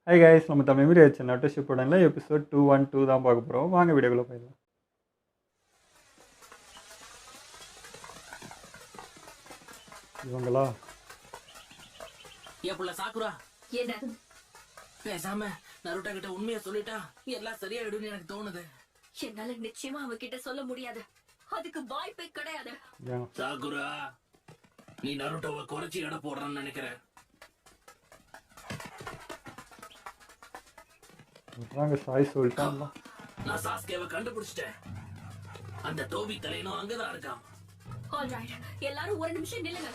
Hi guys, நம்ம Tamil media வச்சு நட்டுஷிப் உடனே எபிசோட் 212 தான் பார்க்க போகிறோம். வாங்க வீடியோக்குள்ளே போயிடலாம். இவங்களா ஏன் புள்ள சாக்குரா என்ன பேசாம நருட்டா கிட்ட உண்மையை சொல்லிட்டா எல்லாம் சரியாயிடும்னு எனக்கு தோணுது. என்னால நிச்சயமா அவகிட்ட சொல்ல முடியாது, அதுக்கு வாய்ப்பே கிடையாது. ஏன் சாக்குரா, நீ நருட்டோவை குறைச்சி எடை போடுறன்னு நினைக்கிற. சொல்கிறாங்க சாய் சொல்லிட்டாங்களா? நான் சாஸ்கேவை கண்டுபிடிச்சிட்டேன். அந்த டோபி தலைனும் அங்கதான் இருக்கான். ஆல்ரைட், எல்லாரும் ஒரு நிமிஷம் நில்லுங்க.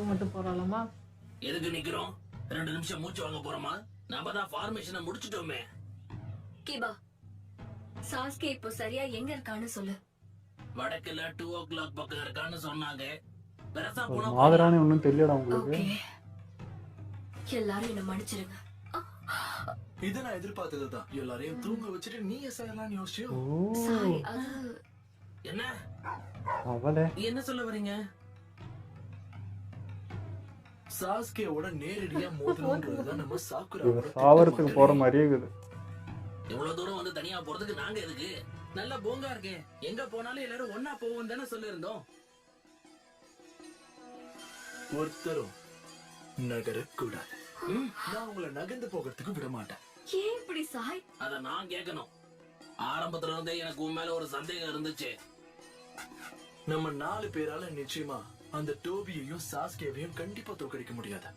மட்டும் போறாளாமா? எதுக்கு நிக்கிறோம்? 2 நிமிஷம் மூச்சு வாங்க போறோமா? நம்ம தான் ஃபார்மேஷனை முடிச்சிட்டோமே. கிபா, சாஸ்கே இப்போ சரியா எங்க இருக்கான்னு சொல்லு. வடக்குல 2 o'clock பக்கம் இருக்கான்னு சொன்னாங்க. பெருசா ஒரு போனா மாதிரானே ஒன்றும் தெரியலடா உங்களுக்கு. ஓகே, எல்லாரும் என்ன மன்னிச்சிருங்க. இத நான் எதிர்பார்த்ததுதான். எல்லாரையும் தூங்க வச்சுட்டு நீ செய்யலாம்னு யோசிச்சு. ஓ சாய், அது என்ன அவளே என்ன சொல்ல வரீங்க? சாஸ்கேவோட நேரடியா மோதணும்ன்றதுதான் நம்ம சாக்குரா இவ சாவறதுக்கு போகிற மாதிரியே இருக்குது. இவ்வளவு தூரம் வந்து தனியா போறதுக்கு நாங்க எதுக்கு? நல்ல போங்கா இருக்கே. எங்க போனாலும் எல்லாரும் ஒன்னா போவோம் தானே சொல்லிருந்தோம். ஒருத்தரும் நகரக்கூடாது. நான் உங்களை நகர்ந்து போகிறதுக்கு விட மாட்டேன். ஏன் இப்படி சாய்? அத நான் கேட்கணும். ஆரம்பத்துல இருந்தே எனக்கு உன் மேல ஒரு சந்தேகம் இருந்துச்சு. நம்ம 4 பேரால நிச்சயமா அந்த டோபியையும் சாஸ்கேவையும் கண்டிப்பா தோக்கடிக்க முடியாது.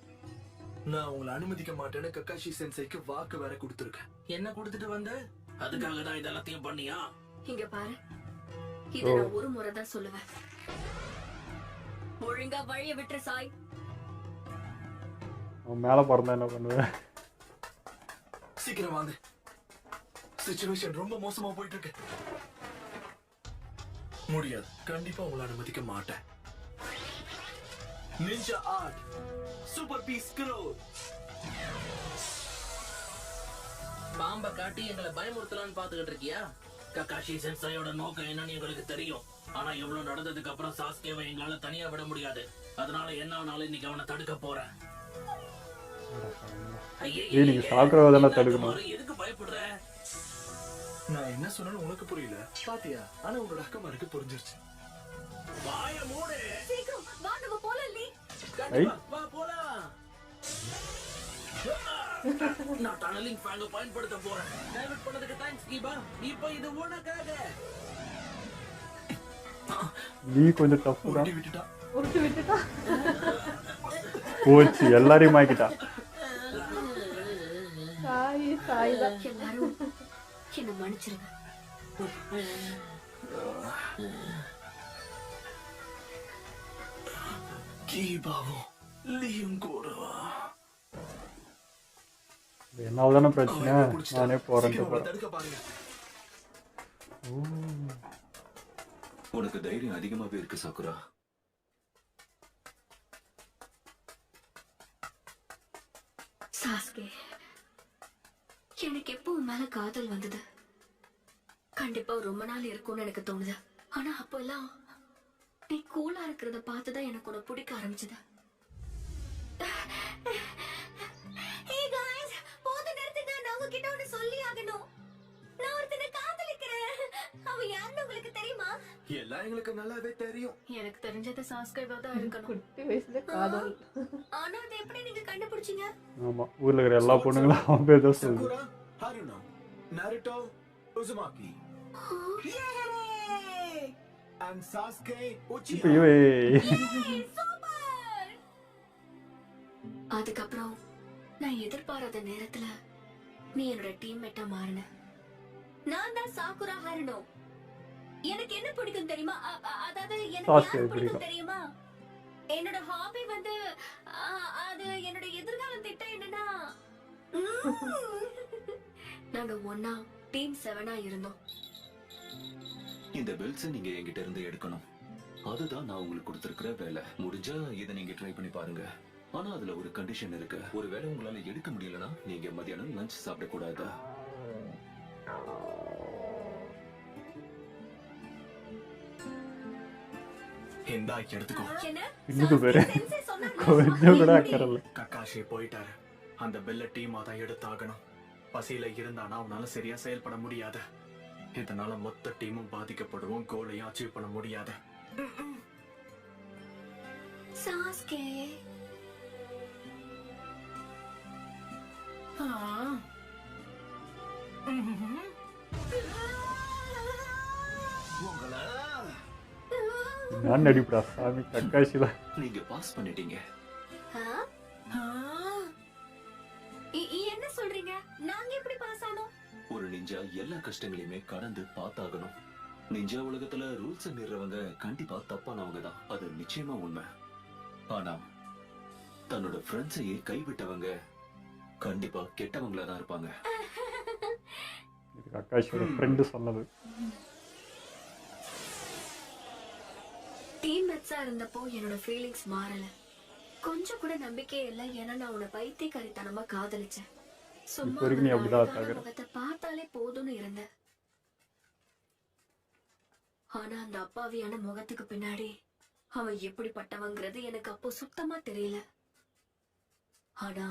நான் உங்களை அனுமதிக்க மாட்டேன்னு கக்காஷி சென்சைக்கு வாக்கு வேற கொடுத்திருக்கேன். என்ன கொடுத்துட்டு வந்த? அதுக்காக தான் இதெல்லாத்தையும் பண்ணியா? இங்க பாரு, இத நான் ஒரு முறை தான் சொல்லுவேன். ஒழுங்கா வழிய விட்டுரு சாய். அவன் மேலே பிறந்தா என்ன பண்ணுவேன்? சீக்கிரம் வாங்க, சிச்சுவேஷன் ரொம்ப மோசமா போயிட்டு இருக்கு. முடியாது, கண்டிப்பா உங்களை அனுமதிக்க மாட்டேன். நிஞ்சா ஆர்ட் சூப்பர் பீஸ் க்ரோ. பாம்ப காட்டி எங்களை பயமுறுத்தலான்னு பாத்துக்கிட்டு இருக்கியா? கக்காஷி சென்சாயோட நோக்கம் என்னன்னு எங்களுக்கு தெரியும். ஆனா எவ்வளவு நடந்ததுக்கு அப்புறம் சாஸ்கேவை எங்களால தனியா விட முடியாது. அதனால என்ன ஆனாலும் இன்னைக்கு அவனை தடுக்க போறேன். ஏய், நீங்க சாக்குறவ தானே தடுக்கணும். எதுக்கு பயப்படுற? நான் என்ன சொன்னாலும் உனக்கு புரியல பாத்தியா? ஆனா உன்னோட அக்கமாருக்கு புரிஞ்சிருச்சு. வாய மூடு. சீக்கிரம் வா, நம்ம போலாம். லீ, கண்டிப்பா வா போலாம். நான் டனலிங் ஃபேங்க பயன்படுத்த போறேன். டைவர்ட் பண்ணதுக்கு தேங்க்ஸ் கீபா. இப்போ இது உனக்காக. நீ கொஞ்சம் டஃப் தான். உருட்டி விட்டுட்டா. போச்சு, எல்லாரையும் ஆக்கிட்டா. சாய் தான். எல்லாரும் என்ன மன்னிச்சிருங்க. கீபாவும் லீயும் கூடவா? என்னால் தானே பிரச்சனை, நானே போறேன்ட்டு சீக்கிரம் போறேன். தடுக்க பாருங்க. உனக்கு தைரியம் அதிகமாவே இருக்கு சாக்குரா. சாஸ்கே, எனக்கு எப்போ உன் மேல காதல் வந்தது. கண்டிப்பா ரொம்ப நாள் இருக்கும்னு எனக்கு தோணுது. ஆனா அப்பெல்லாம் நீ கூலா இருக்கிறத பார்த்துதான் எனக்கு உன்னை பிடிக்க ஆரம்பிச்சது. Hey guys, போத நேரத்துக்கு நான் உங்ககிட்ட ஒன்னு சொல்லி ஆகணும். நான் ஒருத்தனை காதலிக்கிறேன். அவன் யாருன்னு உங்களுக்கு தெரியுமா? எல்லாம் எங்களுக்கு நல்லாவே தெரியும். எனக்கு தெரிஞ்சது சாஸ்கேவா தான் இருக்கணும். குட்டி வயசுல காதல். ஆனா அதை எப்படி நீங்க கண்டுபிடிச்சீங்க? ஆமா, ஊர்ல இருக்கிற எல்லா பொண்ணுங்களும் அவன் பேர் தான் சொல்லுது. Sakura, Haruno, Naruto, Uzumaki. And Sasuke Uchiha. இப்போ இவன் சூப்பர். அதுக்கப்புறம் நான் எதிர்பாராத நேரத்துல நீ என்னோட டீம்மேட்டா மாறின. நான் தான் சாக்குரா ஹாருனோ. எனக்கு என்ன பிடிக்கும் தெரியுமா? அதாவது எனக்கு சாஸ்கே யாரை பிடிக்கும். பிடிக்கும் தெரியுமா? என்னோட ஹாபி வந்து அது என்னோட எதிர்கால திட்டம் என்னன்னா, நாங்க ஒன்னா டீம் 7ஆ இருந்தோம். இந்த பெல்ட்ஸை நீங்க என்கிட்ட இருந்து எடுக்கணும். அதுதான் நான் உங்களுக்கு கொடுத்திருக்கிற வேலை. முடிஞ்சா இதை நீங்க ட்ரை பண்ணி பாருங்க. ஆனா அதுல ஒரு கண்டிஷன் இருக்கு. ஒருவேளை உங்களால எடுக்க முடியலன்னா நீங்க மதியானம் லஞ்ச் சாப்பிடக்கூடாது. இந்தா எடுத்துக்கோ. என்ன? இன்னும் பேரு சென்சே சொன்னாங்க. கொஞ்சம் கூட அக்கறல. கக்காஷி போயிட்டாரு. அந்த பெல்ல டீமா தான் எடுத்தாகணும். பசியில இருந்தானா அவனால சரியா செயல்பட முடியாது. இதனால மொத்த டீமும் பாதிக்கப்படுவோம், கோலையும் அச்சீவ் பண்ண முடியாது. சாஸ்கே நான் நடிப்படா சாமி கக்காஷில. நீங்க பாஸ் பண்ணிட்டீங்க. என்ன சொல்றீங்க? நாங்க எப்படி பாஸ் ஆனோம்? ஒரு நிஞ்சா எல்லா கஷ்டங்களையுமே கடந்து பார்த்தாகணும். நிஞ்சா உலகத்துல ரூல்ஸ் மீறவங்க கண்டிப்பா தப்பானவங்க தான், அது நிச்சயமா உண்மை. ஆனா தன்னோட ஃப்ரெண்ட்ஸையே கைவிட்டவங்க கண்டிப்பா கெட்டவங்களா தான் இருப்பாங்க. இது கக்காஷியோட ஃப்ரெண்டு சொன்னது. டீம்மேட்ஸா இருந்தப்போ என்னோட ஃபீலிங்ஸ் மாறல. கொஞ்சம் கூட நம்பிக்கையே இல்லை. ஏன்னா நான் உன்னை பைத்தியக்காரித்தனமா காதலிச்சேன். சும்மா இப்போ வரைக்கும் நீ அவன் அப்படிதான் அழகான இருக்காங்க. முகத்தை பார்த்தாலே போதும்னு இருந்தேன். ஆனா அந்த அப்பாவியான முகத்துக்கு பின்னாடி அவன் எப்படிப்பட்டவங்கிறது எனக்கு அப்போ சுத்தமா தெரியல. ஆனா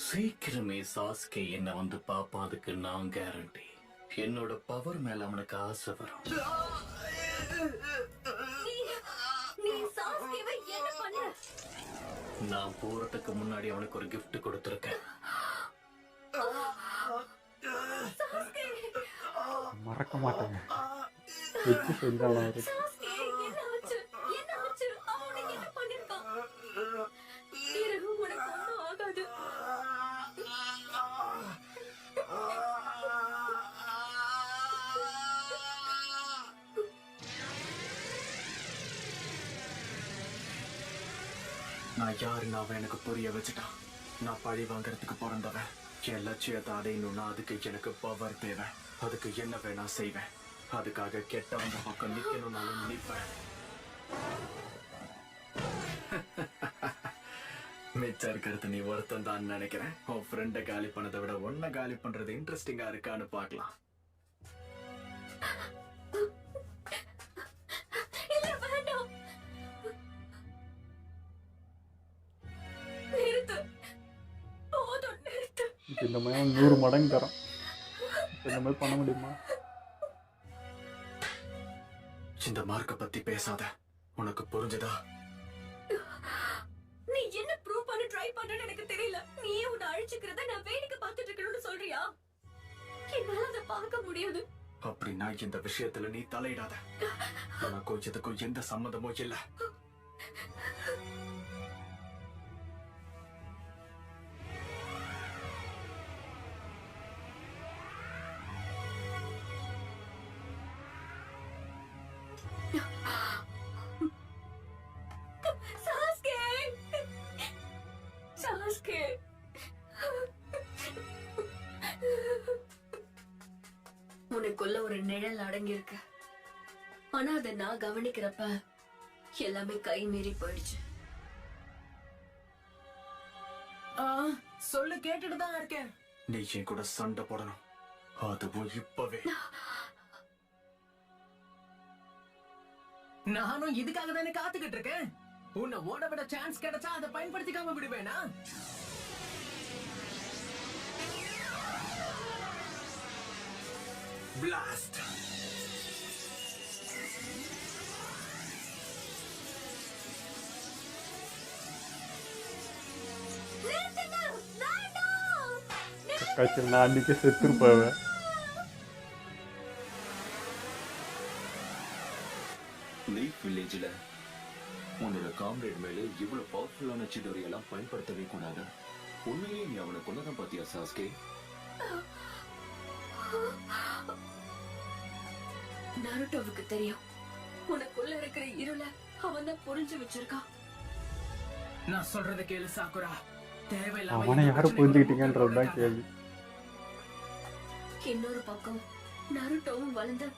சீக்கிரமே சாஸ்கே என்ன வந்து பாப்பான், அதுக்கு நான் கேரண்டி. என்னோட பவர் மேல அவனுக்கு ஆசை வரும். நீ சாஸ்கேவை என்ன பண்ண? நான் போறதுக்கு முன்னாடி அவனுக்கு ஒரு gift கொடுத்திருக்கேன். சாஸ்கே, மறக்க மாட்டேங்க. வச்சு செஞ்சாலும் அவரு. சாஸ்கே, என்ன ஆச்சு? என்ன ஆச்சு? அவன் உனக்கு என்ன பண்ணிருக்கான்? இரவு உனக்கு ஒண்ணும் ஆகாது. நான் யாருன்னு அவன் எனக்கு புரிய வச்சுட்டான். நான் பழி வாங்கறதுக்கு பிறந்தவன். என் லட்சியத்தை அடையணும்னா அதுக்கு எனக்கு பவர் தேவை. அதுக்கு என்ன வேணா செய்வேன். அதுக்காக கெட்டவங்க பக்கம் நிக்கணும்னாலும் நிப்பேன். மிச்சம் இருக்கிறது நீ ஒருத்தன் தான் நினைக்கிறேன். உன் ஃப்ரெண்டை காலி பண்ணதை விட உன்னை காலி பண்றது இன்ட்ரெஸ்டிங்கா இருக்கான்னு பார்க்கலாம். இல்ல, வேண்டாம். நிறுத்து. போதும், நிறுத்து. இப்போ இந்த மாதிரி 100 மடங்கு தரோம். இப்போ இந்த மாதிரி பண்ண முடியுமா? இந்த மார்க்க பத்தி பேசாத. உனக்கு புரிஞ்சதா? நீ என்ன ப்ரூவ் பண்ண ட்ரை பண்றன்னு எனக்கு தெரியல. நீயே உன்னை அழிச்சுக்கிறத நான் வேடிக்கை பார்த்துட்டு இருக்கணும்னு சொல்றியா? என்னால அதை பார்க்க முடியாது. அப்படின்னா இந்த விஷயத்துல நீ தலையிடாத. உனக்கும் இதுக்கும் எந்த சம்மதமும் இல்ல. Sasuke, Sasuke. உனக்குள்ள ஒரு நிழல் அடங்கி இருக்கு. ஆனா அதை நான் கவனிக்கிறப்ப எல்லாமே கை மீறி போயிடுச்சு. சொல்லு, கேட்டுட்டு தான் இருக்கேன். நீ என் கூட சண்டை போடணும். அதுவும் இப்பவே. நானும் இதுக்காக தானே காத்துக்கிட்டு இருக்கேன். உன்னை ஓட விட சான்ஸ் கிடைச்சா அதை பயன்படுத்திக்காம விடுவேனா? Blast! நிறுத்துங்க, வேண்டாம். கக்காஷியில் நான் அன்றைக்கே செத்துருப்பேன். லீஃப் வில்லேஜ்ல உன்னோட காம்ரேட் மேல இவ்வளவு பவர்ஃபுல்லான சிதறி எல்லாம் பயன்படுத்தவே கூடாது. உண்மையிலேயே நீ அவனை கொன்னதான் பாத்தியா சாஸ்கே? நருட்டோவுக்கு தெரியும். உனக்குள்ள இருக்கிற இருள அவன் தான் புரிஞ்சு வச்சிருக்கான். நான் சொல்றத கேளு சாக்குரா. அவனை யாரும் புரிஞ்சுக்கிட்டீங்கன்றதுதான் கேள்வி. இன்னொரு பக்கம் நருட்டோவும் வளர்ந்து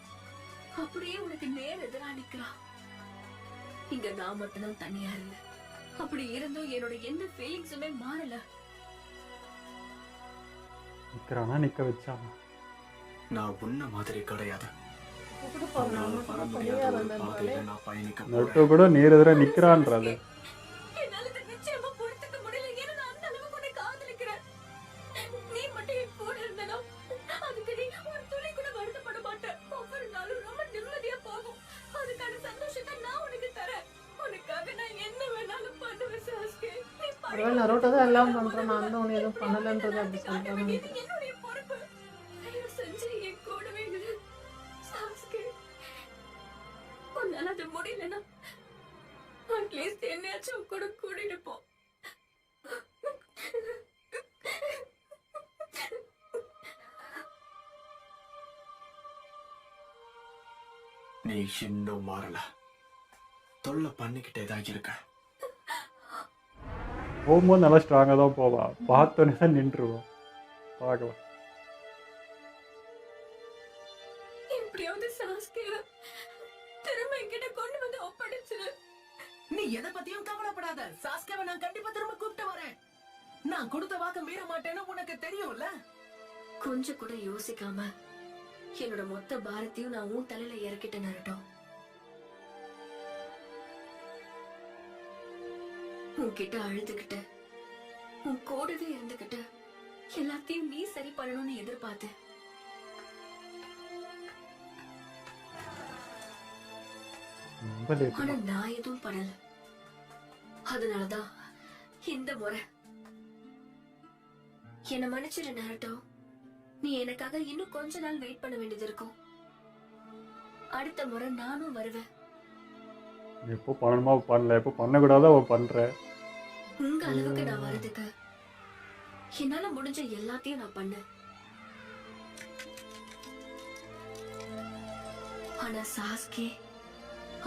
அப்படியே உனக்கு நேர் எதிரா நிக்கிறான். இங்க நான் மட்டும்தான் தனியா இருந்தேன். அப்படி இருந்தும் என்னோட எந்த ஃபீலிங்ஸுமே மாறல. நிற்கிறானா நிற்க வச்சான். நான் உன்ன மாதிரி கிடையாது. கூட போறேன் உங்களால நான் வர மட்டும் முடியாத தனியா ஒரு இருந்தேன் பாதையில நான் பயணிக்க போறேன். நட்டு கூட நீர் எதிராக நிற்கிறான்றாது. என்னால இதை நிச்சயமா பொறுத்துக்க முடியல. ஏன்னா நான் அந்த அளவுக்கு உன்னை காதலிக்கிறேன். நீ மட்டும் என் கூட இருந்தனா அதுக்கு நீ ஒரு துளி கூட வருத்தப்பட மாட்டேன். ஒவ்வொரு நாளும் ரொம்ப நிம்மதியா போகும். அதுக்கான சந்தோஷத்தை நான் உனக்கு தரேன். உனக்காக நான் என்ன வேணாலும் பண்ணுவேன் சாஸ்கே. நீ ஒருவேளை நரோட்டோ தான் எல்லாம் பண்றேன், நான் தான் உன்னை எதுவும் பண்ணலன்றது அப்படி சொல்றாங்க. இது என்னுடைய பொறுப்பு. தயவு செஞ்சு என் கூடவே இரு சாஸ்கே. உன்னால அது முடியலன்னா அட்லீஸ்ட் என்னையாச்சும் கூட கூட்டிட்டு போ. நீ இன்னும் மாறல. தொல்லை பண்ணிக்கிட்டே தான் இருக்க. போகும்போது நல்லா ஸ்ட்ராங்காக தான் போவா. பார்த்தோன்னே தான் நின்றுவோம். பார்க்கலாம். எப்படியாவது சாஸ்கேவை திரும்ப என்கிட்ட கொண்டு வந்து ஒப்படைச்சிரு. நீ எதை பத்தியும் கவலைப்படாத. சாஸ்கேவை நான் கண்டிப்பா திரும்ப கூப்பிட்டு வரேன். நான் கொடுத்த வாக்கு மீற மாட்டேன்னு உனக்கு தெரியும்ல. கொஞ்சம் கூட யோசிக்காம என்னோட மொத்த பாரத்தையும் நான் உன் தலையில இறக்கிட்டேன் நரட்டோ. உன்கிட்ட அழுதுகிட்ட உன் கூடவே இருந்துகிட்ட எல்லாத்தையும் நீ சரி பண்ணணும்னு எதிர்பார்த்தேன். ரொம்ப லேட். ஆனா நான் எதுவும் பண்ணல. அதனாலதான் இந்த முறை என்ன மன்னிச்சிரு நரட்டோ. நீ எனக்காக இன்னும் கொஞ்ச நாள் வெயிட் பண்ண வேண்டியது இருக்கும். அடுத்த முறை நானும் வருவேன். எப்போ பண்ணணுமா பண்ணல, எப்போ பண்ணக்கூடாதோ அவ பண்ற. உங்க அளவுக்கு நான் வரதுக்கு என்னால முடிஞ்ச எல்லாத்தையும் நான் பண்ணேன். ஆனா சாஸ்கே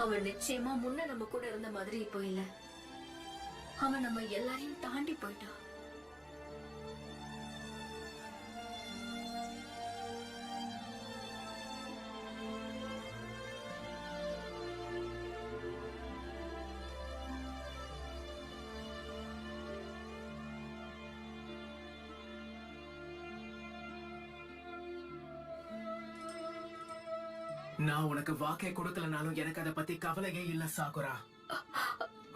அவன் நிச்சயமா முன்ன நம்ம கூட இருந்த மாதிரி இப்போ இல்ல. அவன் நம்ம எல்லாரையும் தாண்டி போயிட்டான். நான் உனக்கு வாக்கே கொடுக்கலனாலும் எனக்கு அதை பத்தி கவலையே இல்ல சாகுரா.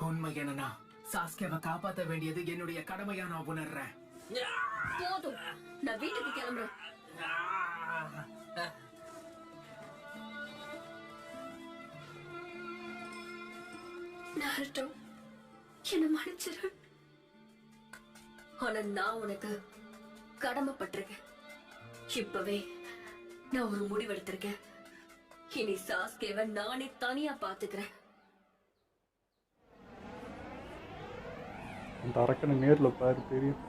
உண்மை என்னன்னா சாஸ்கேவை காப்பாத்த வேண்டியது என்னுடைய கடமையா நான் உணர்றேன். போதும், நான் வீட்டுக்கு கிளம்புறேன். நாருட்டோ, என்ன மன்னிச்சிரு. ஆனா நான் உனக்கு கடமைப்பட்டிருக்கேன். இப்பவே நான் ஒரு முடிவெடுத்திருக்கேன். இனி சாஸ்கேவை நானே தனியா பாத்துக்கிறேன். அந்த அரக்கனை நேர்ல பாரு, தெரியும்.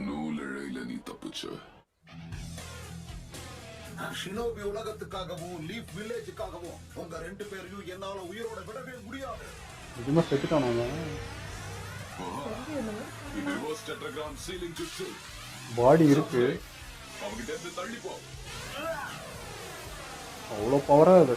நூலிழையில நீ தப்பிச்ச. ஷினோபி உலகத்துக்காகவும் லீஃப் வில்லேஜுக்காகவும் உங்க ரெண்டு பேரையும் என்னால உயிரோட விடவே முடியாது. நிஜமா செத்துட்டானாங்க. இது ரிவர்ஸ் டெட்ராகிராம் சீலிங் ஜுட்சு. பாடி இருக்கு, அவங்கிட்ட இருந்து தள்ளி போ. அவ்வளோ பவரா அது.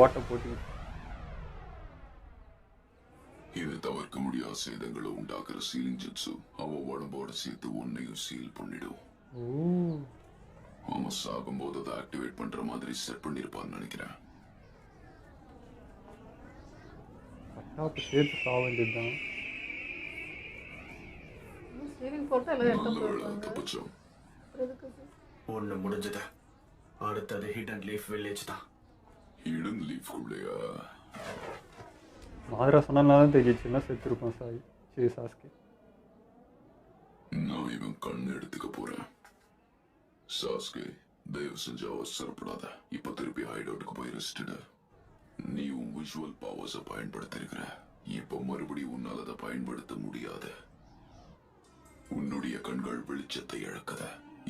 ஓட்ட போட்டி. இது தவிர்க்க முடியாத சேதங்களை உண்டாக்குற சீலிங் ஜுட்சு அவன் உடம்போட சேர்த்து ஒன்னையும் சீல் பண்ணிடும். ஓ, அவன் சாகும்போது அதை ஆக்டிவேட் பண்ற மாதிரி செட் பண்ணிருப்பான்னு நினைக்கிறேன். பட்டாப்பு சேர்த்து சாக வேண்டியதுதான். சீலிங் போட்டு எல்லாம் எடுத்து நல்ல வேளை போயிருக்காங்க. தப்பிச்சோம். எதுக்கு இது? ஒண்ணு முடிஞ்சது. அடுத்தது ஹிடன் லீஃப் வில்லேஜ் தான். ஹிடன் லீஃப்குள்ளையா? மாதிரா சொன்னால்தான் தெரிஞ்சிச்சுன்னா செத்துருப்பான் சாய். சரி சாஸ்கே. நான் இவன் கண்ணு எடுத்துக்க போறேன். சாஸ்கே, தயவு செஞ்சு அவசரப்படாத. இப்ப திருப்பி ஹைட் அவுட்டுக்கு போய் ரெஸ்ட். நீ உன் விஷுவல் பவர்ஸை பயன்படுத்திருக்கிற. இப்ப மறுபடியும் உன்னால அதை பயன்படுத்த முடியாது. உன்னுடைய கண்கள் வெளிச்சத்தை இழக்கத.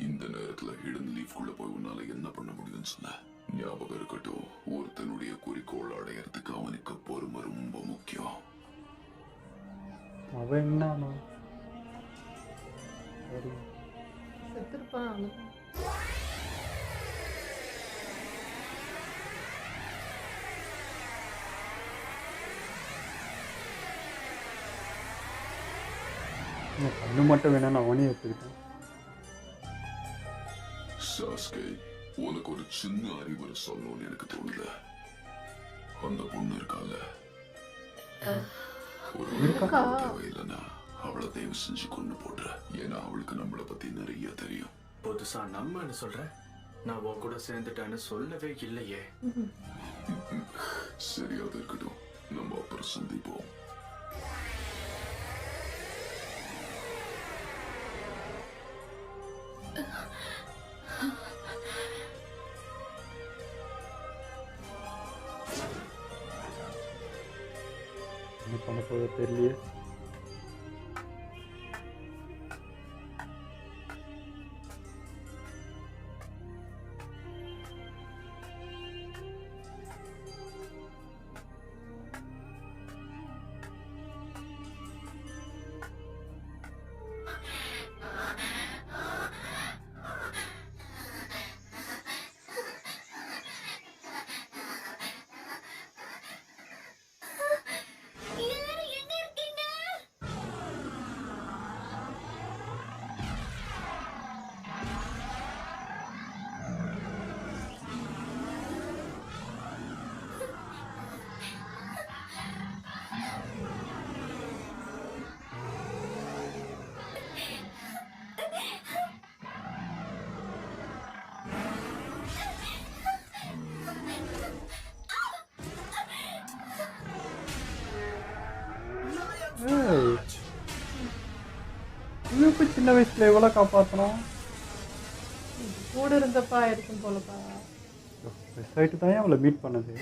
இந்த நேரத்துல ஹிடன் லீஃப்குள்ள போய் உன்னால என்ன பண்ண முடியும்னு சொன்ன. ஞாபகம் இருக்கட்டும், ஒருத்தனுடைய குறிக்கோள் அடையறதுக்கு அவனுக்கு பொறுமை ரொம்ப முக்கியம். அவன் என்ன சரி. செத்துருப்பான் அவ்வளோதான். என் கண்ணு மட்டும் வேணா நான் அவனே எடுத்துக்கிட்டேன். சாஸ்கே, உனக்கு ஒரு சின்ன அறிவுரை சொல்லணும்னு எனக்கு தோணுது. அந்த பொண்ணு இருக்கால, ஒரு தேவையில்லைன்னா அவளை தயவு செஞ்சு கொண்டு போடுற. ஏன்னா அவளுக்கு நம்மளை பத்தி நிறைய தெரியும். புதுசா நம்மன்னு சொல்ற? நான் உன் கூட சேர்ந்துட்டேன்னு சொல்லவே இல்லையே. சரியாக இருக்கட்டும், நம்ம அப்புறம் சந்திப்போம். என்ன பண்ண போதோ தெரியலையே. எல்லாரும் எங்க இருக்கீங்க? ஏய், இவன் இப்ப சின்ன வயசுல எவ்வளோ காப்பாற்றணும். கூட இருந்தப்பா இருக்கும் போலப்பா. மிஸ் ஆகிட்டு தான் அவளை மீட் பண்ணது.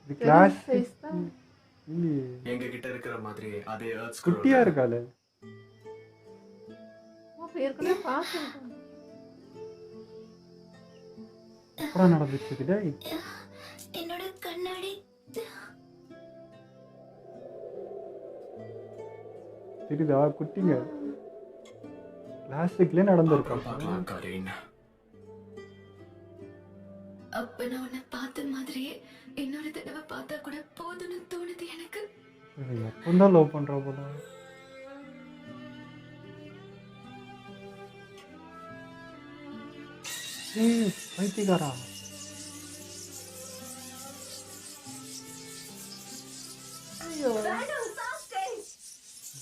இது கிளாஸ் சைஸ் தான். இல்லையே, எங்க கிட்ட இருக்கிற மாதிரி அதே எர்த் குட்டியா இருக்காளே. அப்ப ஏற்கனவே பார்த்துருக்கேன். அப்புறம் நடந்துச்சு டேய். என்னோட கண்ணாடி தெரியுதா, குட்டிங்க கிளாஸுக்குள்ளே நடந்திருக்கான். பார்க்கலாம் கரீன். அப்ப நான் உன்னை பார்த்த மாதிரியே இன்னொரு தடவை பார்த்தா கூட போதும்னு தோணுது எனக்கு. எப்பந்தான் லவ் பண்றா போல. ஏய் பைத்தியக்காரா. ஐயோ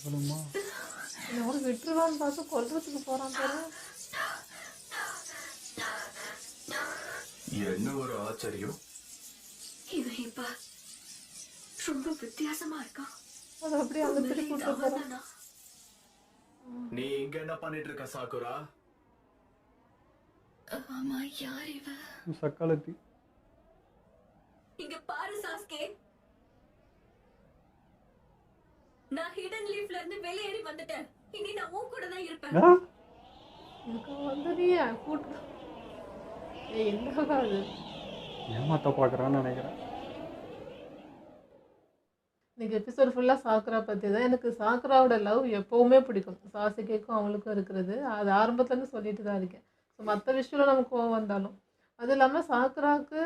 இவ்வளவுமா? என்னோட விட்டுருவான்னு பார்த்து கொல்றதுக்கு போறான் பாரு. என்ன ஒரு ஆச்சரியம். இவன் இப்ப ரொம்ப வித்தியாசமா இருக்கான். அது அப்படியே அங்க திருப்பி விட்டு போறான். அவன்தானா? நீ இங்க என்ன பண்ணிட்டு இருக்க சாக்குரா? ஆமா, யார் இவ? சக்காலத்தி. இங்க பாரு சாஸ்கே, நான் ஹிடன் லீஃப்ல இருந்து வெளியேறி வந்துட்டேன். இனி நான் உன் கூட தான் இருப்பேன். ஆ? இதுக்கு வந்து நீ கூட்டு என்னக்கா அது? ஏமாத்த பாக்குறான்னு நினைக்கிறேன். இன்னைக்கு எபிசோட் ஃபுல்லாக சாக்ரா பற்றி தான். எனக்கு சாக்ராவோட லவ் எப்போவுமே பிடிக்கும். சாசிகேக்கும் அவளுக்கும் இருக்கிறது அது ஆரம்பத்துலேருந்து சொல்லிட்டு தான் இருக்கேன். ஸோ மற்ற விஷயம் நமக்கு கோவம் வந்தாலும் அது இல்லாமல் சாக்ராவுக்கு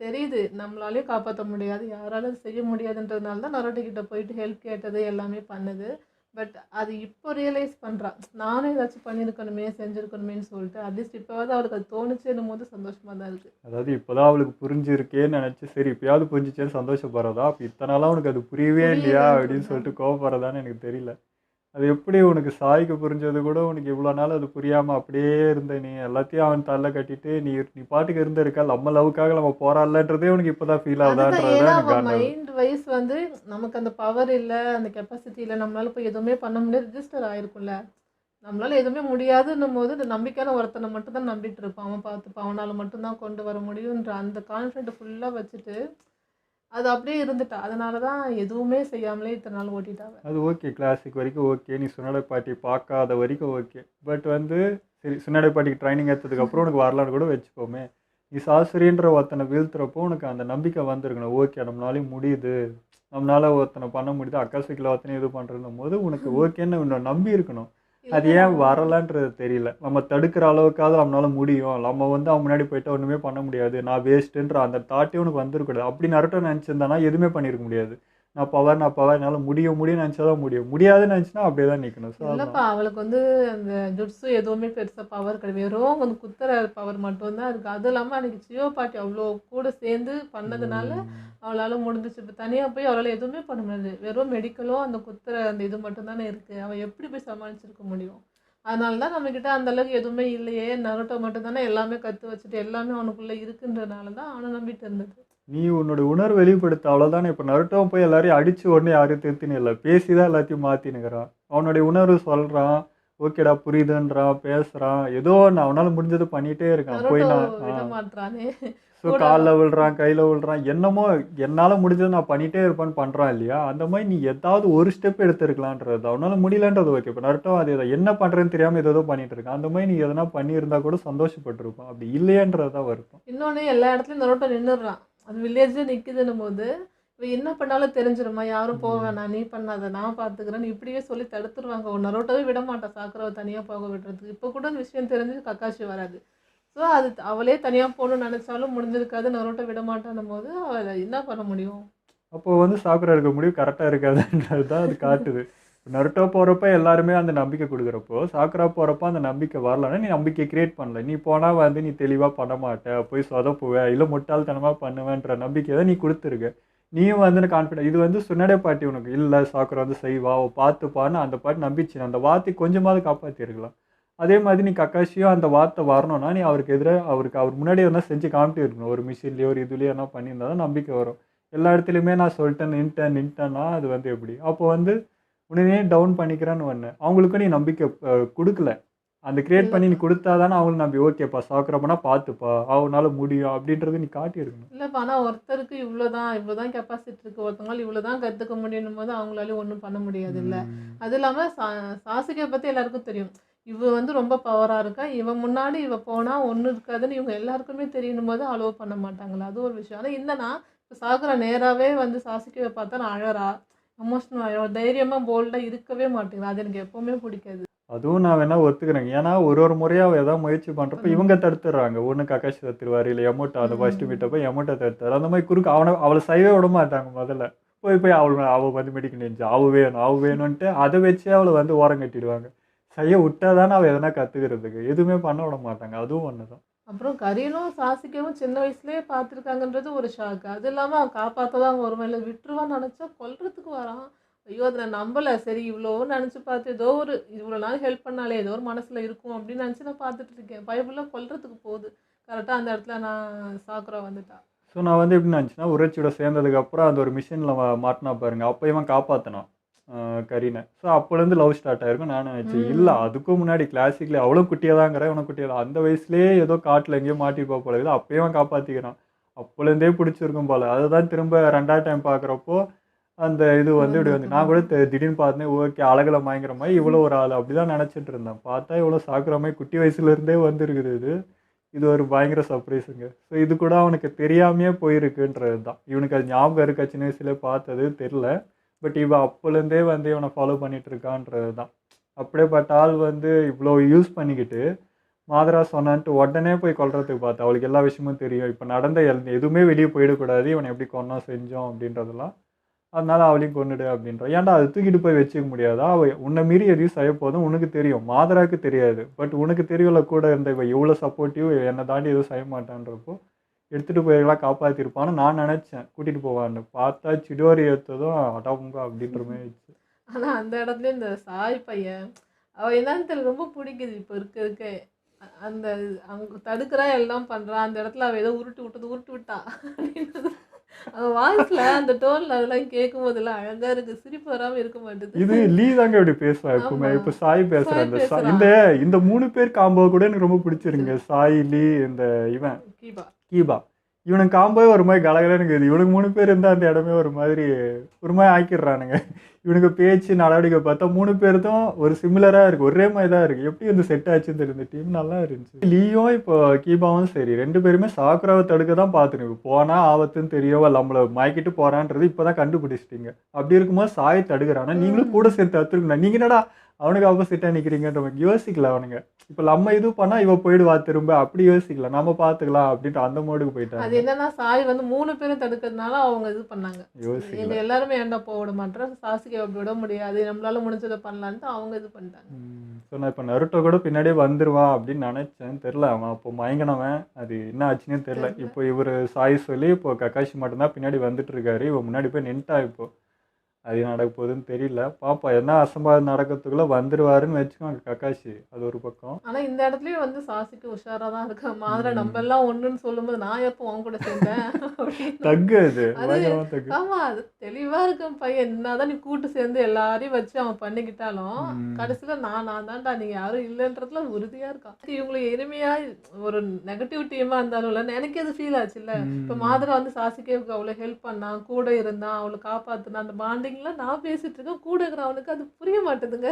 தெரியுது நம்மளாலையும் காப்பாற்ற முடியாது, யாராலும் செய்ய முடியாதுன்றதுனால தான் நரோட்டிக்கிட்ட போயிட்டு ஹெல்ப் கேட்டது எல்லாமே பண்ணுது. பட் அது இப்போ ரியலைஸ் பண்ணுறான், நானும் ஏதாச்சும் பண்ணியிருக்கணுமே செஞ்சுருக்கணுமேன்னு சொல்லிட்டு. அட்லீஸ்ட் இப்போவாவது அவளுக்கு அது தோணுச்சுன்னும் போது சந்தோஷமாக தான் இருக்குது. அதாவது இப்போதான் அவளுக்கு புரிஞ்சிருக்கேன்னு நினச்சி சரி இப்பயாவது புரிஞ்சிச்சேன்னு சந்தோஷப்படுறதா, அப்போ இத்தனை நாளாக உனக்கு அது புரியவே இல்லையா அப்படின்னு சொல்லிட்டு கோவப்படுறதான்னு எனக்கு தெரியல. அது எப்படி உனக்கு சாய்க்கு புரிஞ்சது கூட உனக்கு இவ்வளோ நாள் அது புரியாமல் அப்படியே இருந்த நீ எல்லாத்தையும் அவன் தள்ள கட்டிட்டு நீ நீ பாட்டுக்கு இருந்திருக்கா, நம்ம லவ்வுக்காக நம்ம போராடலன்றதே உனக்கு இப்போதான் ஃபீல் ஆகுதான்றதுதான் எனக்கு காரணம். மைண்ட் வைஸ் வந்து நமக்கு அந்த பவர் இல்லை, அந்த கெப்பாசிட்டி இல்லை, நம்மளால போய் எதுவுமே பண்ண முடியாது, ரிஜிஸ்டர் ஆயிருக்கும்ல. நம்மளால எதுவுமே முடியாதுன்னும் போது இந்த நம்பிக்கையான ஒருத்தனை மட்டும் தான் நம்பிட்டு இருப்பான். அவன் பார்த்துப்பான், அவனால் மட்டும்தான் கொண்டு வர முடியுன்ற அந்த கான்ஃபிடென்ட் ஃபுல்லாக வச்சுட்டு அது அப்படியே இருந்துட்டா. அதனால தான் எதுவுமே செய்யாமலே இத்தனை நாள் ஓட்டிட்டாங்க. அது ஓகே, கிளாஸுக்கு வரைக்கும் ஓகே, நீ சுனடை பாட்டி பார்க்காத வரைக்கும் ஓகே. பட் வந்து சரி சுனடை பாட்டிக்கு ட்ரைனிங் எடுத்ததுக்கப்புறம் உனக்கு வரலான்னு கூட வச்சுக்கோமே, நீ சாஸ்திரின்ற ஒருத்தனை வீழ்த்துறப்போ உனக்கு அந்த நம்பிக்கை வந்திருக்கணும். ஓகே நம்மளாலையும் முடியுது, நம்மளால ஒருத்தனை பண்ண முடியுது, அக்காசிக்கில் ஒருத்தனை இது பண்ணுறதும் போது உனக்கு ஓகேன்னு நம்பி இருக்கணும். அது ஏன் வரலன்றது தெரியல. நம்ம தடுக்கிற அளவுக்காவது அவனால முடியும். நம்ம வந்து அவன் முன்னாடி போயிட்டா ஒண்ணுமே பண்ண முடியாது. நான் வேஸ்ட்டுன்ற அந்த தாட்டே உனக்கு வந்துருக்கக்கூடாது. அப்படி நருட்டோ நெனச்சிருந்தானா எதுவுமே பண்ணியிருக்க முடியாது. நான் பவர் என்னால முடியும்னு நெனச்சா தான் முடியும். முடியாதுன்னு நெனச்சுனா அப்படியே தான் நிக்கணும். ஸோ இல்லப்பா அதான். அவளுக்கு வந்து அந்த ஜுட்ஸு எதுவுமே பெருசா பவர் கிடையாது. வெறும் வந்து குத்துற பவர் மட்டும் தான் இருக்கு. அதுவும் இல்லாம அன்னைக்கு சிவா பாட்டி அவ்வளோ கூட சேர்ந்து பண்ணதுனால ம். அவளால முடிஞ்சுச்சு. இப்ப தனியா போய் அவளால எதுவுமே பண்ண முடியாது. வெறும் மெடிக்கலும் அந்த குத்துற அந்த இது மட்டும் தானே இருக்கு. அவ எப்படி போய் சமாளிச்சிருக்க முடியும்? அதனால தான் நம்மகிட்ட அந்த அளவுக்கு எதுவுமே இல்லையே. நருட்டோ மட்டும் தானே எல்லாமே கத்து வச்சுட்டு எல்லாமே அவனுக்குள்ள இருக்குன்றனால தான் அவன நம்பிட்டு இருந்தது. நீ உன்னோட உணர்வு வெளிப்படுத்த அவ்வளோதானே. இப்போ நருட்டோவும் போய் எல்லாரையும் அடிச்சு உடனே யாரையும் திருத்தின்னு இல்லை, பேசி தான் எல்லாத்தையும் மாற்றினுக்கிறான். அவனுடைய உணர்வு சொல்கிறான், ஓகேடா புரியுதுன்றான், பேசுகிறான், ஏதோ ஒன்று அவனால் முடிஞ்சது பண்ணிகிட்டே இருக்கான். போய் நருட்டோ நான் விட மாட்றானே. ஸோ கூட காலில் விழுறான், கையில் விழுறான், என்னமோ என்னால் முடிஞ்சது நான் பண்ணிகிட்டே இருப்பேன்னு பண்ணுறான் இல்லையா. அந்த மாதிரி நீ ஏதாவது ஒரு ஸ்டெப் எடுத்துருக்கலான்றது, அவனால் முடியலன்றது ஓகே. இப்போ நருட்டோ அதே தான், என்ன பண்ணுறேன்னு தெரியாமல் ஏதோ பண்ணிட்டு இருக்கான். அந்த மாதிரி நீ எதனா பண்ணியிருந்தா கூட சந்தோஷப்பட்டிருப்பான். அப்படி இல்லையன்றது தான் வருத்தம். இன்னொன்னு எல்லா இடத்துலயும் நருட்டோ நின்னுடுறான். அது வில்லேஜ்ல நிக்குதுன்னும் போது இவ என்ன பண்ணாலும் தெரிஞ்சிருமா, யாரும் போக வேணாம், நீ பண்ணாத, நான் பாத்துக்கிறேன்னு இப்படியே சொல்லி தடுத்துருவாங்க. ஒரு நருட்டோவே விட மாட்டா சாக்குராவை தனியா போக விடுறதுக்கு. இப்போ கூட அந்த விஷயம் தெரிஞ்சு கக்காஷி வராது. ஸோ அது அவளே தனியா போகணும்னு நினைச்சாலும் முடிஞ்சிருக்காது. நருட்டோ விட மாட்டான்னும் போது அவளை என்ன பண்ண முடியும்? அப்போ வந்து சாக்குரா இருக்க முடியும் கரெக்டாக இருக்காதுன்றது தான் அது காட்டுது. நருட்டோ போகிறப்ப எல்லாருமே அந்த நம்பிக்கை கொடுக்குறப்போ, சாக்குரா போகிறப்ப அந்த நம்பிக்கை வரலன்னா நீ நம்பிக்கை கிரியேட் பண்ணல. நீ போனால் வந்து நீ தெளிவாக பண்ண மாட்ட, போய் சொதப்புவ, இல்லை முட்டாள்தனமாக பண்ணுவேன்ற நம்பிக்கையை தான் நீ கொடுத்துருக்க. நீயும் வந்து கான்ஃபிடென்ட் இது வந்து சுன்னடே பாட்டி உனக்கு இல்லை, சாக்குரா வந்து செய்வா, அவள் பார்த்துப்பான்னு அந்த பாட்டு நம்பிச்சு அந்த வார்த்தை கொஞ்சமாவது காப்பாற்றிருக்கலாம். அதே மாதிரி நீ கக்காஷியும் அந்த வார்த்தை வரணும்னா நீ அவருக்கு எதிராக அவர் முன்னாடி எதனா செஞ்சு காமிட்டு இருக்கணும். ஒரு மிஷின்லேயோ ஒரு இதுலேயோ என்ன பண்ணியிருந்தா தான் நம்பிக்கை வரும். எல்லா இடத்துலையுமே நான் சொல்லிட்டேன் நின்ட்டேன்னா அது வந்து எப்படி? அப்போ வந்து உடனே டவுன் பண்ணிக்கிறேன்னு ஒன்று அவங்களுக்கும் நீ நம்பிக்கை கொடுக்கல. அந்த கிரியேட் பண்ணி நீ இல்லப்பா கொடுத்தா தானே அவங்களுக்கு நம்பி ஓகேப்பா சாக்குறப்பனா பார்த்துப்பா அவனால முடியும் அப்படின்றது நீ காட்டியிருக்கணும். இல்லப்பா ஆனா ஒருத்தருக்கு இவ்வளோதான் கெப்பாசிட்டி இருக்கு, ஒருத்தவங்களால இவ்வளோதான் கற்றுக்க முடியும் போது அவங்களால ஒன்றும் பண்ண முடியாது இல்லை. அது இல்லாமல் சாசுகே பற்றி எல்லாருக்கும் தெரியும். இவ வந்து ரொம்ப பவராக இருக்கா, இவன் முன்னாடி இவ போனால் ஒன்றும் இருக்காதுன்னு இவங்க எல்லாருக்குமே தெரியணும் போது அலோவ் பண்ண மாட்டாங்களா, அது ஒரு விஷயம். ஆனால் என்னன்னா இப்போ சாகுரா நேராகவே வந்து சாசுகேவை பார்த்தா நான் அழறா, எமோஷனல் அழகா தைரியமாக போல்டாக இருக்கவே மாட்டேங்கிறா. அது எனக்கு எப்போவுமே பிடிக்காது. அதுவும் நான் வேணா ஒத்துக்கிறேன். ஏன்னா ஒரு முறையாக அவள் ஏதாவது முயற்சி பண்ணுறப்ப இவங்க தடுத்துடுறாங்க. ஒன்று கக்காஷி தடுத்துருவாரு, இல்லை எமோட்டோ அந்த ஃபர்ஸ்ட் மீட்டப்போ எமோட்டோ தடுத்தாரு. அந்த மாதிரி குறுக்கு அவளை செய்யவே விட மாட்டாங்க முதல்ல. போய் அவள் வந்து மெடிக்கல் நினைச்சு அவ வேணும்ன்ட்டு அதை வச்சே அவளை வந்து ஓரம் கட்டிடுவாங்க. செய்ய விட்டா தானே அவள் எதனா கற்றுக்கிறதுக்கு, எதுவுமே பண்ண விட மாட்டாங்க. அதுவும் ஒன்று தான். அப்புறம் கரீனும் சாசுகேவும் சின்ன வயசுலேயே பார்த்துருக்காங்கன்றது ஒரு ஷாக்கு. அது இல்லாமல் அவன் காப்பாற்ற தான் அவங்க ஒரு மேலே விட்டுருவான்னு நினச்சா கொல்றதுக்கு வரான். ஐயோ அதை நான் நம்பலை. சரி இவ்வளோ நினச்சி பார்த்து ஏதோ ஒரு இவ்வளோ நாள் ஹெல்ப் பண்ணாலே ஏதோ ஒரு மனசில் இருக்கும் அப்படின்னு நினச்சி நான் பார்த்துட்டு இருக்கேன். பைபிளில் கொல்றதுக்கு போகுது. கரெக்டாக அந்த இடத்துல நான் சாக்குரா வந்துட்டா. ஸோ நான் வந்து எப்படி நினச்சேன்னா உரைச்சியோட சேர்ந்ததுக்கப்புறம் அந்த ஒரு மிஷினில் மாட்டினா பாருங்க, அப்போ இவன் காப்பாற்றினான் கரீனை. ஸோ அப்போலேருந்து லவ் ஸ்டார்ட் ஆயிருக்கும் நான் நினச்சேன். இல்லை அதுக்கும் முன்னாடி கிளாசிக்கில் அவ்வளோ குட்டியாக தாங்கிறேன், இவனை குட்டியாக தான் அந்த வயசுலேயே ஏதோ காட்டில் எங்கேயோ மாட்டிப்போ போல இருக்குது. அப்போயே அவன் காப்பாற்றிக்கிறான். அப்போலேருந்தே பிடிச்சிருக்கும் போல். அதை தான் திரும்ப ரெண்டாவது டைம் பார்க்குறப்போ அந்த இது வந்து இப்படி வந்து நான் கூட திடீர்னு பார்த்தேன், ஓகே அழகில் மயங்கிற மாதிரி இவ்வளோ ஒரு ஆள் அப்படி தான் நினச்சிட்டு இருந்தேன். பார்த்தா இவ்வளோ சாக்குற மாதிரி குட்டி வயசுலேருந்தே வந்துருக்குது. இது ஒரு பயங்கர சர்ப்ரைஸுங்க. ஸோ இது கூட அவனுக்கு தெரியாமையே போயிருக்குன்றது தான். இவனுக்கு அது ஞாபகம் இருக்கா சின்ன வயசுலேயே பார்த்தது தெரில. பட் இவன் அப்போலேருந்தே வந்து இவனை ஃபாலோ பண்ணிட்டு இருக்கான்றது தான். அப்படியேப்பட்ட ஆள் வந்து இவ்வளோ யூஸ் பண்ணிக்கிட்டு மாதரா சொன்னான்ட்டு உடனே போய் கொல்றதுக்கு பார்த்தா அவளுக்கு எல்லா விஷயமும் தெரியும். இப்போ நடந்த எதுவுமே வெளியே போயிடக்கூடாது, இவனை எப்படி கொன்னோம் செஞ்சோம் அப்படின்றதெல்லாம். அதனால அவளையும் கொன்னுடு அப்படின்ற. ஏன்டா அது தூக்கிட்டு போய் வச்சுக்க முடியாதா? உன்னை மீறி எதையும் செய்ய போதும் உனக்கு தெரியும், மாதராக்கு தெரியாது. பட் உனக்கு தெரியல கூட இருந்த இவ எவ்வளோ சப்போர்ட்டிவ், என்னை தாண்டி எதுவும் செய்ய மாட்டான்றப்போ எடுத்துகிட்டு போயெல்லாம் காப்பாற்றிருப்பான்னு நான் நினச்சேன் கூட்டிகிட்டு போவான்னு. பார்த்தா சிடோரி எடுத்ததும் அடாமுங்க அப்படின்ற மாதிரி ஆயிடுச்சு. ஆனால் அந்த இடத்துல இந்த சாய் பையன் அவள் என்னன்னு தெரியல ரொம்ப பிடிக்குது. இப்போ இருக்க அந்த அவங்க தடுக்கிறா எல்லாம் பண்ணுறான். அந்த இடத்துல அவள் ஏதோ உருட்டு விட்டா அப்படின்றது அவன் வாய்ஸில் அந்த டோனில் அதெல்லாம் கேட்கும் போதெல்லாம் அழகாக இருக்குது. சிரிப்பு வராமல் இருக்க மாட்டேது. இது லீ தாங்க இப்படி பேசுவா எப்பவுமே. இப்போ சாய் பேசுகிறேன். பேசுறான். இந்த 3 பேர் காம்போ கூட எனக்கு ரொம்ப பிடிச்சிருங்க. சாய், லீ, இந்த இவன் கீபா இவனுக்கு காம்போவே ஒரு மாதிரி கலகலன்னு இருக்குது. இவனுக்கு 3 பேர் இருந்தால் அந்த இடமே ஒரு மாதிரி ஆக்கிடுறானுங்க. இவனுக்கு பேச்சு நடவடிக்கை பார்த்தா 3 பேருக்கும் ஒரு சிமிலராக இருக்குது, ஒரே மாதிரி தான் இருக்குது. எப்படி வந்து செட் ஆச்சுன்னு தெரியுது. டீம் நல்லா இருந்துச்சு. லீயும் இப்போ கீபாவும் சரி 2 பேருமே சாக்குராவை தடுக்க தான் பார்த்துருக்கு. போனால் ஆபத்துன்னு தெரியவோ நம்மளை மயக்கிட்டு போகிறான்றது இப்போ தான் கண்டுபிடிச்சிட்டிங்க. அப்படி இருக்கும்போது சாய் தடுக்கிறானா நீங்களும் கூட சேர்த்து தடுத்துருக்கணும். நீங்கள் என்னடா அவனுக்கு ஆப்போசிட்டாக நிற்கிறீங்கன்ற மாதிரி யோசிக்கல அவனுங்க. இப்போ நம்ம இது பண்ணால் இவ போயிடுவா திரும்ப, அப்படி யோசிக்கல, நம்ம பார்த்துக்கலாம் அப்படின்ட்டு அந்த மோடுக்கு அது போயிட்டாங்க. என்னன்னா சாய் வந்து 3 பேரும் தடுக்கிறதுனால அவங்க இது பண்ணாங்க. யோசிக்கல. எங்க எல்லாருமே ஏன்டா போக விட மாட்டேன், சாசுகே அப்படி விட முடியாது, நம்மளால முடிஞ்சதை பண்ணலான்ட்டு அவங்க இது பண்ணிட்டாங்க. ஸோ நான் இப்போ நருட்டோ கூட பின்னாடியே வந்துடுவான் அப்படின்னு நினச்சேன். தெரில, அவன் அப்போ மயங்கினவன், அது என்ன ஆச்சுன்னே தெரில. இப்போ இவர் சாய் சொல்லி இப்போ கக்காஷி மட்டும்தான் பின்னாடி வந்துட்டு இருக்காரு, இவன் முன்னாடி போய் நின்ட்டா. இப்போ அது நடக்க போகுதுன்னு தெரியல, பாப்பா. என்ன அசம்பாவிதம் நடக்கிறதுக்குள்ள வந்துடுவாருன்னு வச்சுக்கோங்க கக்காஷி. அது ஒரு பக்கம். ஆனா இந்த இடத்துலயும் வந்து சாசிக்கு உஷாரா தான் இருக்கா. மாதிரி நம்ம எல்லாம் ஒண்ணுன்னு சொல்லும்போது நான் எப்போ உன் கூட சேர்ந்தேன் அப்படின்னு. தக்கு அது அது பயங்கரமா தக்கு. ஆமா, அது தெளிவா இருக்கும் பையன். என்னதான் நீ கூட்டு சேர்ந்து எல்லாரையும் வச்சு அவன் பண்ணிக்கிட்டாலும் கடைசியில நான் தான்டா, நீங்க யாரும் இல்லைன்றதுல உறுதியா இருக்கான். இவங்களுக்கு எளிமையா ஒரு நெகட்டிவ் டீமா இருந்தாலும் எனக்கு அது ஃபீல் ஆச்சு இல்ல. இப்ப மாதிரா வந்து சாசிகேவுக்கு அவ்வளவு ஹெல்ப் பண்ணான், கூட இருந்தான், அவளை காப்பாத்துனான். அந்த பாண்டிங்லாம் நான் பேசிட்டு இருக்கேன், கூட இருக்கிற அவனுக்கு அது புரிய மாட்டேதுங்க.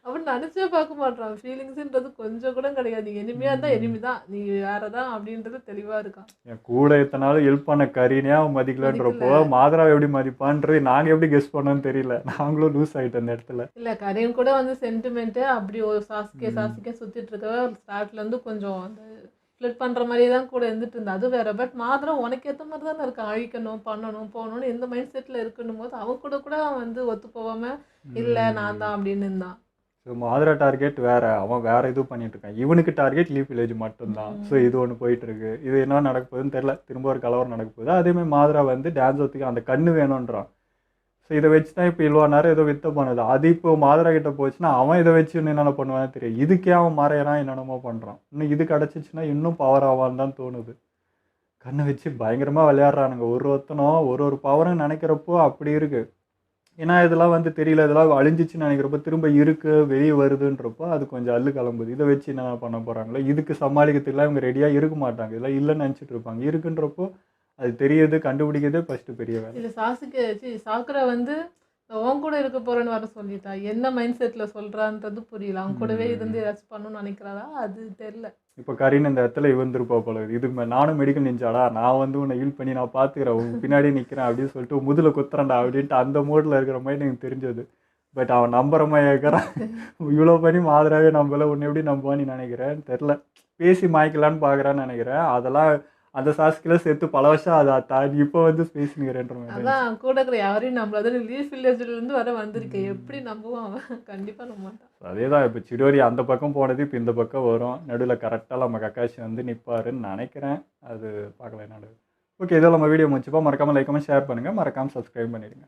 அவன் நினைச்சே பார்க்க மாட்டான். ஃபீலிங்ஸ்ன்றது கொஞ்சம் கூட கிடையாது. நீ எனிமையா இருந்தா எனிமிதான், நீ வேறதான் அப்படின்றது தெளிவா இருக்கான். என் கூட இத்தனை நாள் ஹெல்ப் பண்ண கரீனே அவன் மதிக்கலன்றப்போ மாதராவை எப்படி மதிப்பான்றது நாங்கள் எப்படி கெஸ் பண்ணோன்னு தெரியல. நாங்களும் லூஸ் ஆகிட்டோம் அந்த இடத்துல. இல்லை, கரீன் கூட வந்து சென்டிமெண்ட்டு அப்படி ஒரு சாசிக்கே சுற்றிட்டு இருக்கவே ஸ்டார்ட்ல இருந்து கொஞ்சம் அந்த ஃப்ளிட் பண்ணுற மாதிரியே தான் கூட இருந்துட்டு இருந்தா. அது வேற. பட் மாத்திரம் உனக்கு ஏற்ற மாதிரி தானே இருக்கான். அழிக்கணும், பண்ணணும், போகணும்னு எந்த மைண்ட் செட்டில் இருக்கணும் போது அவன் கூட அவன் வந்து ஒத்து போகாம இல்லை நான் தான் அப்படின்னு இருந்தான். ஸோ மாதரா டார்கெட் வேற, அவன் வேற இது பண்ணிட்டு இருக்கான். இவனுக்கு டார்கெட் லீஃப் வில்லேஜ் மட்டும்தான். ஸோ இது ஒன்று போயிட்டு இருக்கு. இது என்ன நடக்க போகுதுன்னு தெரியல. திரும்ப ஒரு கலவரம் நடக்க போகுது. அதேமாதிரி மாதரா வந்து டான்ஸத்துக்கு அந்த கண்ணு வேணுன்றான். ஸோ இதை வச்சு தான் இப்போ இவ்வளோ நேரம் ஏதோ வித்த பண்ணுது. அது இப்போ மாதரா கிட்ட போச்சுன்னா அவன் இதை வச்சு இன்னும் என்னென்ன பண்ணுவான்னு தெரியும். இதுக்கே அவன் மறையிறான், என்னென்னமோ பண்ணுறான். இன்னும் இது கிடச்சிச்சின்னா இன்னும் பவர் ஆவான்னு தான் தோணுது. கண்ணை வச்சு பயங்கரமாக விளையாடுறானுங்க. ஒருத்தனும் ஒரு பவர்னு நினைக்கிறப்போ அப்படி இருக்கு. ஏன்னா இதெல்லாம் வந்து தெரியல, இதெல்லாம் அழிஞ்சிச்சுன்னு நினைக்கிறப்போ திரும்ப இருக்கு வெளியே வருதுன்றப்போ அது கொஞ்சம் அல்லு கிளம்புது. இதை வச்சு என்ன பண்ண போகிறாங்களோ, இதுக்கு சமாளிக்கிறதுக்குலாம் இவங்க ரெடியாக இருக்க மாட்டாங்க. இதெல்லாம் இல்லைன்னு நினச்சிட்டு இருப்பாங்க. இருக்குன்றப்போ அது தெரியுது, கண்டுபிடிக்கிறதே ஃபஸ்ட்டு பெரிய வேலை. இல்லை, சாக்குரா வந்து உன் கூட இருக்க போறேன்னு வர சொல்லிட்டா. என்ன மைண்ட் செட்டில் சொல்கிறான்றது புரியல. அவன் கூடவே இருந்து ஏதாச்சும் பண்ணணும்னு நினைக்கிறாளா அது தெரில. இப்போ கரீன் இந்த இடத்துல இவந்திருப்பா போல. இதுக்கு நானும் மெடிக்கல் நினச்சாடா, நான் வந்து உன்னை ஹீல் பண்ணி நான் பார்த்துக்கிறேன், உன் பின்னாடி நிற்கிறேன் அப்படின்னு சொல்லிட்டு முதுல குத்துறேன்டா அப்படின்ட்டு அந்த மூடில் இருக்கிற மாதிரி எனக்கு தெரிஞ்சது. பட் அவன் நம்புற மாதிரி இருக்கிறான். இவ்வளோ பண்ணி மாதராவே நம்பலை, உன்னை எப்படி நம்புவான்னு நினைக்கிறேன். தெரில, பேசி மாய்க்கலான்னு பார்க்குறான்னு நினைக்கிறேன். அதெல்லாம் அந்த சாஸ்கில் சேர்த்து பல வருஷம் அதை தாண்டி இப்போ வந்து பேசினுக்கிறேன்ற மாதிரி. அதான் கூட இருக்கிற யாரையும் நம்மள லீஃப் வில்லேஜ்லேருந்து வர வந்திருக்கேன், எப்படி நம்புவான் அவன்? கண்டிப்பாக நம்ப மாட்டான். அதே தான் இப்போ சிடோரி அந்த பக்கம் போனது இப்போ இந்த பக்கம் வரும். நடுவில் கரெக்டாக நம்ம கக்காஷி வந்து நிற்பாருன்னு நினைக்கிறேன். அது பார்க்கலாம் என்ன. ஓகே, இதெல்லாம் நம்ம வீடியோ முடிச்சுப்போம். மறக்காமல் லைக் கமெண்ட் ஷேர் பண்ணுங்கள், மறக்காமல் சப்ஸ்கிரைப் பண்ணிடுங்க.